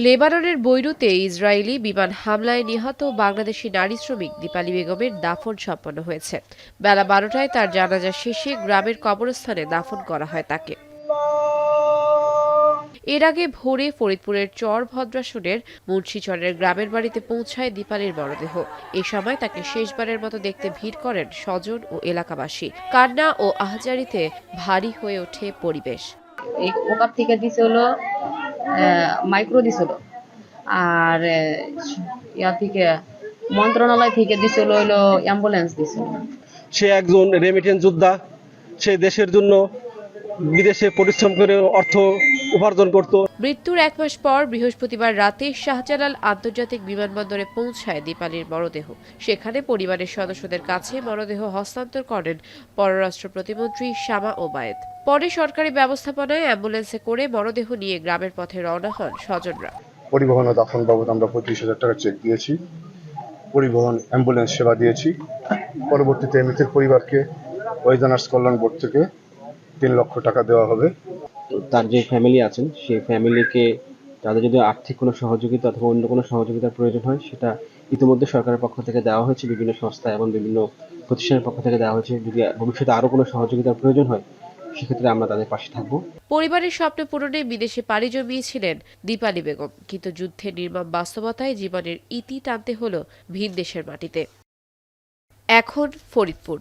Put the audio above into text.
লেবাননের বৈরুতে ইসরায়েলি বিমান হামলায় নিহত বাংলাদেশি নারী শ্রমিক দীপালি বেগমের দাফন সম্পন্ন হয়েছে। বেলা 12টায় তার জানাজা শেষে গ্রামের কবরস্থানে দাফন করা হয় তাকে। এর আগে ভোরে ফরিদপুরের চর ভদ্রাসনের মুন্সিচরের গ্রামের বাড়িতে পৌঁছায় দীপালির মরদেহ। এ সময় তাকে শেষবারের মতো দেখতে ভিড় করেন স্বজন ও এলাকাবাসী। কান্না ও আহাজারিতে ভারী হয়ে ওঠে পরিবেশ। এই ওকার থেকে দিছে হলো মাইক্রো দিছে হলো, আর ইয়া থেকে মন্ত্রণালয় থেকে দিছে হলো অ্যাম্বুলেন্স দিছে। সে একজন রেমিটেন্স যোদ্ধা। সে দেশের জন্য বিদেশে পরিশ্রম করে অর্থ উপার্জন করত। মৃত্যুর 1 মাস পর বৃহস্পতিবার রাতে শাহজালাল আন্তর্জাতিক বিমানবন্দরে পৌঁছায় দীপালির মরদেহ। সেখানে পরিবারের সদস্যদের কাছে মরদেহ হস্তান্তর করেন পররাষ্ট্র প্রতিমন্ত্রী শামা ওবায়েদ। পরে সরকারি ব্যবস্থাপনায় অ্যাম্বুলেন্সে করে মরদেহ নিয়ে গ্রামের পথে রওনা হন স্বজনরা। পরিবহন ও দাফন বাবদ আমরা 25,000 টাকা চেক দিয়েছি, পরিবহন অ্যাম্বুলেন্স সেবা দিয়েছি। পরবর্তীতে মৃতের পরিবারকে ওয়েদানার্স কল্যাণ বোর্ড থেকে 3 লক্ষ টাকা দেওয়া হবে। তার যে ফ্যামিলি আছেন সেই ফ্যামিলিকে তাদের যদি আর্থিক কোনো সহযোগিতা অথবা অন্য কোনো সহযোগিতার প্রয়োজন হয় সেটা ইতিমধ্যে সরকারের পক্ষ থেকে দেওয়া হয়েছে, বিভিন্ন সংস্থা এবং বিভিন্ন প্রতিষ্ঠানের পক্ষ থেকে দেওয়া হয়েছে। যদি ভবিষ্যতে আরও কোনো সহযোগিতার প্রয়োজন হয় সেক্ষেত্রে আমরা তাদের পাশে থাকবো। পরিবারের স্বপ্ন পূরণে বিদেশে পাড়ি জমিয়েছিলেন দীপালি বেগম, কিন্তু যুদ্ধের নির্মম বাস্তবতায় জীবনের ইতি টানতে হলো ভিন দেশের মাটিতে। এখন ফরিদপুর।